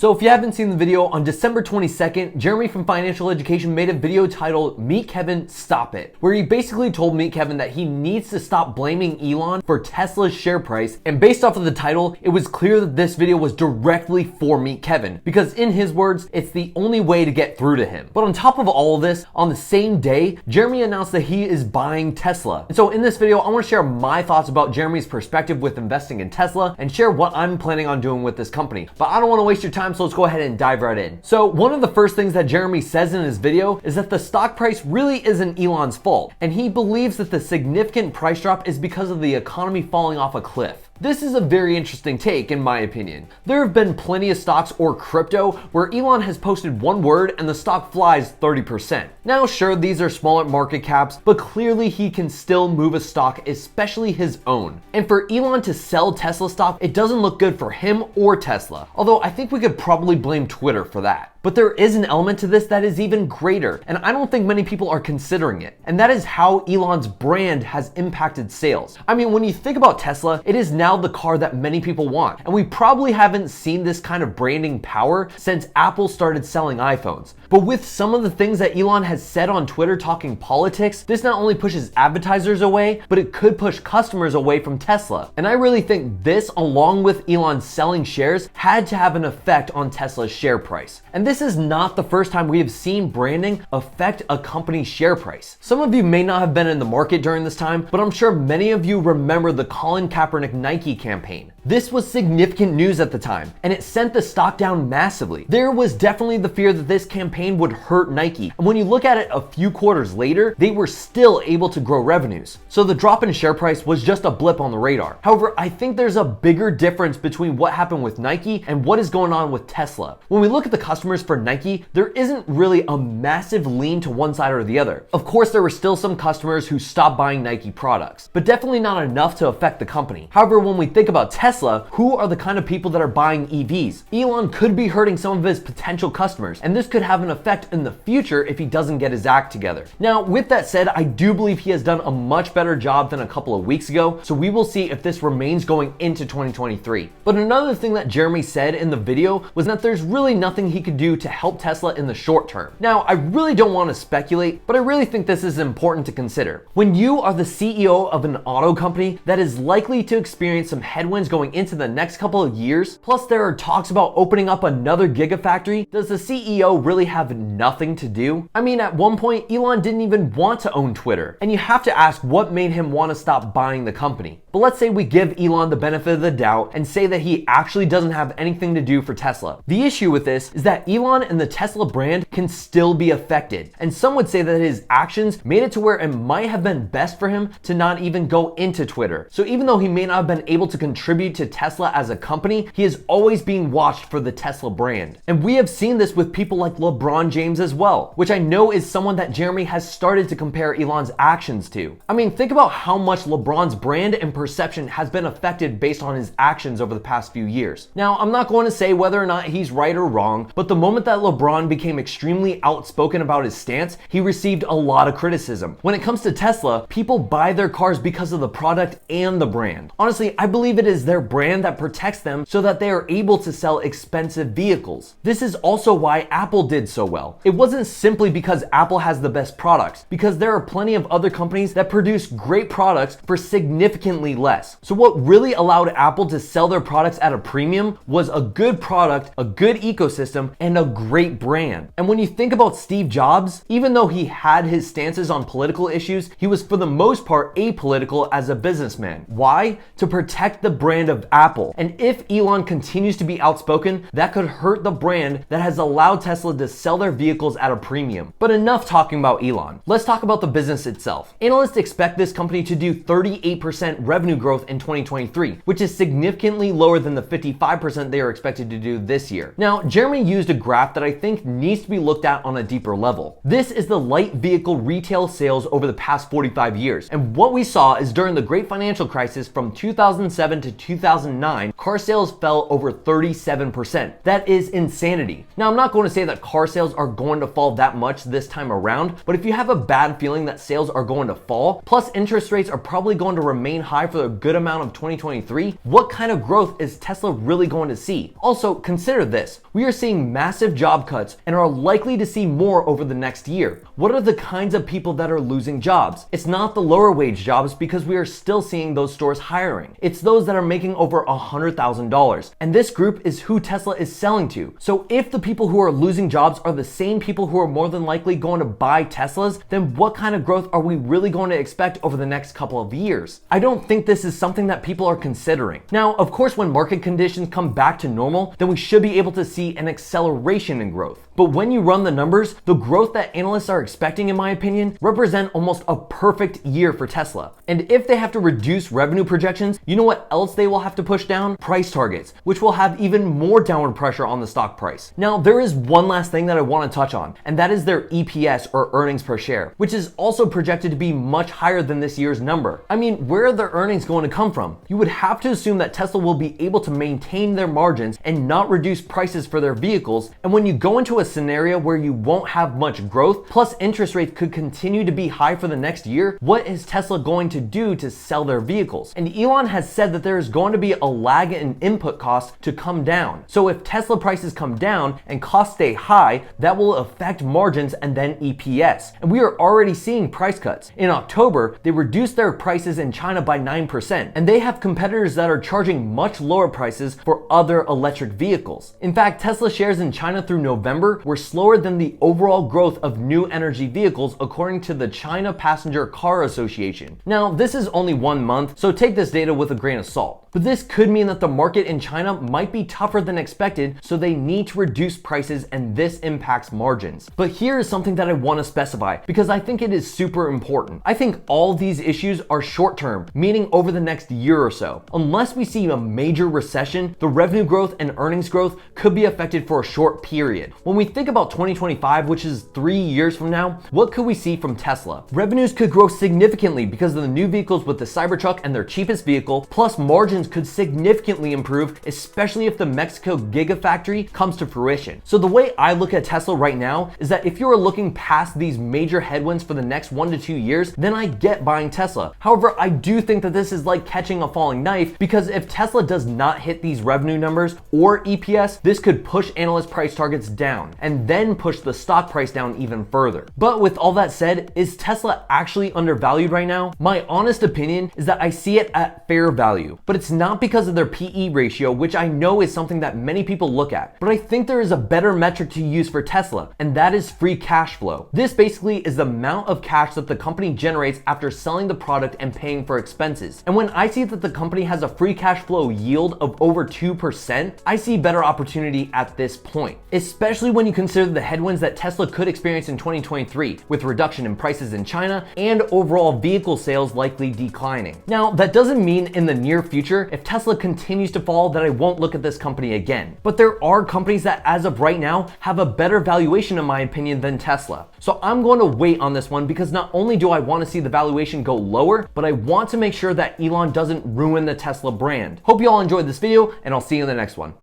So if you haven't seen the video, on December 22nd, Jeremy from Financial Education made a video titled Meet Kevin, Stop It, where he basically told Meet Kevin that he needs to stop blaming Elon for Tesla's share price. And based off of the title, it was clear that this video was directly for Meet Kevin, because in his words, it's the only way to get through to him. But on top of all of this, on the same day, Jeremy announced that he is buying Tesla. And so in this video, I want to share my thoughts about Jeremy's perspective with investing in Tesla and share what I'm planning on doing with this company. But I don't want to waste your time, so let's go ahead and dive right in. So one of the first things that Jeremy says in his video is that the stock price really isn't Elon's fault, and he believes that the significant price drop is because of the economy falling off a cliff. This is a very interesting take in my opinion. There have been plenty of stocks or crypto where Elon has posted one word and the stock flies 30%. Now sure, these are smaller market caps, but clearly he can still move a stock, especially his own. And for Elon to sell Tesla stock, it doesn't look good for him or Tesla. Although I think we could probably blame Twitter for that. But there is an element to this that is even greater, and I don't think many people are considering it. And that is how Elon's brand has impacted sales. I mean, when you think about Tesla, it is now the car that many people want. And we probably haven't seen this kind of branding power since Apple started selling iPhones. But with some of the things that Elon has said on Twitter talking politics, this not only pushes advertisers away, but it could push customers away from Tesla. And I really think this, along with Elon selling shares, had to have an effect on Tesla's share price. And this is not the first time we have seen branding affect a company's share price. Some of you may not have been in the market during this time, but I'm sure many of you remember the Colin Kaepernick Nike campaign. This was significant news at the time, and it sent the stock down massively. There was definitely the fear that this campaign would hurt Nike. And when you look at it a few quarters later, they were still able to grow revenues. So the drop in share price was just a blip on the radar. However, I think there's a bigger difference between what happened with Nike and what is going on with Tesla. When we look at the customers for Nike, there isn't really a massive lean to one side or the other. Of course, there were still some customers who stopped buying Nike products, but definitely not enough to affect the company. However, when we think about Tesla, who are the kind of people that are buying EVs? Elon could be hurting some of his potential customers, and this could have an effect in the future if he doesn't get his act together. Now, with that said, I do believe he has done a much better job than a couple of weeks ago, so we will see if this remains going into 2023. But another thing that Jeremy said in the video was that there's really nothing he could do to help Tesla in the short term. Now, I really don't want to speculate, but I really think this is important to consider. When you are the CEO of an auto company that is likely to experience some headwinds going into the next couple of years, plus there are talks about opening up another gigafactory, does the CEO really have nothing to do? I mean, at one point, Elon didn't even want to own Twitter, and you have to ask what made him want to stop buying the company. But let's say we give Elon the benefit of the doubt and say that he actually doesn't have anything to do for Tesla. The issue with this is that Elon and the Tesla brand can still be affected, and some would say that his actions made it to where it might have been best for him to not even go into Twitter. So even though he may not have been able to contribute to Tesla as a company, he is always being watched for the Tesla brand. And we have seen this with people like LeBron James as well, which I know is someone that Jeremy has started to compare Elon's actions to. I mean, think about how much LeBron's brand and perception has been affected based on his actions over the past few years. Now, I'm not going to say whether or not he's right or wrong, but the moment that LeBron became extremely outspoken about his stance, he received a lot of criticism. When it comes to Tesla, people buy their cars because of the product and the brand. Honestly, I believe it is their brand that protects them so that they are able to sell expensive vehicles. This is also why Apple did so well. It wasn't simply because Apple has the best products, because there are plenty of other companies that produce great products for significantly less. So what really allowed Apple to sell their products at a premium was a good product, a good ecosystem, and a great brand. And when you think about Steve Jobs, even though he had his stances on political issues, he was for the most part apolitical as a businessman. Why? To protect the brand of Apple. And if Elon continues to be outspoken, that could hurt the brand that has allowed Tesla to sell their vehicles at a premium. But enough talking about Elon. Let's talk about the business itself. Analysts expect this company to do 38% revenue growth in 2023, which is significantly lower than the 55% they are expected to do this year. Now, Jeremy used a graph that I think needs to be looked at on a deeper level. This is the light vehicle retail sales over the past 45 years. And what we saw is during the great financial crisis from 2007 to 2009, car sales fell over 37%. That is insanity. Now, I'm not going to say that car sales are going to fall that much this time around, but if you have a bad feeling that sales are going to fall, plus interest rates are probably going to remain high for a good amount of 2023, what kind of growth is Tesla really going to see? Also, consider this. We are seeing massive job cuts and are likely to see more over the next year. What are the kinds of people that are losing jobs? It's not the lower wage jobs because we are still seeing those stores hiring. It's those that are making over $100,000. And this group is who Tesla is selling to. So if the people who are losing jobs are the same people who are more than likely going to buy Teslas, then what kind of growth are we really going to expect over the next couple of years? I don't think this is something that people are considering. Now, of course, when market conditions come back to normal, then we should be able to see an acceleration in growth. But when you run the numbers, the growth that analysts are expecting, in my opinion, represent almost a perfect year for Tesla. And if they have to reduce revenue projections, you know what else they will have to push down? Price targets, which will have even more downward pressure on the stock price. Now, there is one last thing that I want to touch on, and that is their EPS, or earnings per share, which is also projected to be much higher than this year's number. I mean, where are their earnings going to come from? You would have to assume that Tesla will be able to maintain their margins and not reduce prices for their vehicles. And when you go into a scenario where you won't have much growth, plus interest rates could continue to be high for the next year, what is Tesla going to do to sell their vehicles? And Elon has said that there is going to be a lag in input costs to come down. So if Tesla prices come down and costs stay high, that will affect margins and then EPS. And we are already seeing price cuts. In October, they reduced their prices in China by 9%, and they have competitors that are charging much lower prices for other electric vehicles. In fact, Tesla shares in China through November were slower than the overall growth of new energy vehicles according to the China Passenger Car Association. Now, this is only 1 month, so take this data with a grain of salt. But this could mean that the market in China might be tougher than expected, so they need to reduce prices, and this impacts margins. But here is something that I want to specify because I think it is super important. I think all of these issues are short term, meaning over the next year or so. Unless we see a major recession, the revenue growth and earnings growth could be affected for a short period. When we think about 2025, which is 3 years from now, what could we see from Tesla? Revenues could grow significantly because of the new vehicles with the Cybertruck and their cheapest vehicle, plus margins could significantly improve, especially if the Mexico Gigafactory comes to fruition. So the way I look at Tesla right now is that if you are looking past these major headwinds for the next 1 to 2 years, then I get buying Tesla. However, I do think that this is like catching a falling knife, because if Tesla does not hit these revenue numbers or EPS, this could push analyst price targets down and then push the stock price down even further. But with all that said, is Tesla actually undervalued right now? My honest opinion is that I see it at fair value, but it's not because of their PE ratio, which I know is something that many people look at. But I think there is a better metric to use for Tesla, and that is free cash flow. This basically is the amount of cash that the company generates after selling the product and paying for expenses. And when I see that the company has a free cash flow yield of over 2%, I see better opportunity at this point, especially when you consider the headwinds that Tesla could experience in 2023 with reduction in prices in China and overall vehicle sales likely declining. Now, that doesn't mean in the near future, if Tesla continues to fall, that I won't look at this company again. But there are companies that as of right now have a better valuation in my opinion than Tesla. So I'm going to wait on this one because not only do I want to see the valuation go lower, but I want to make sure that Elon doesn't ruin the Tesla brand. Hope you all enjoyed this video, and I'll see you in the next one.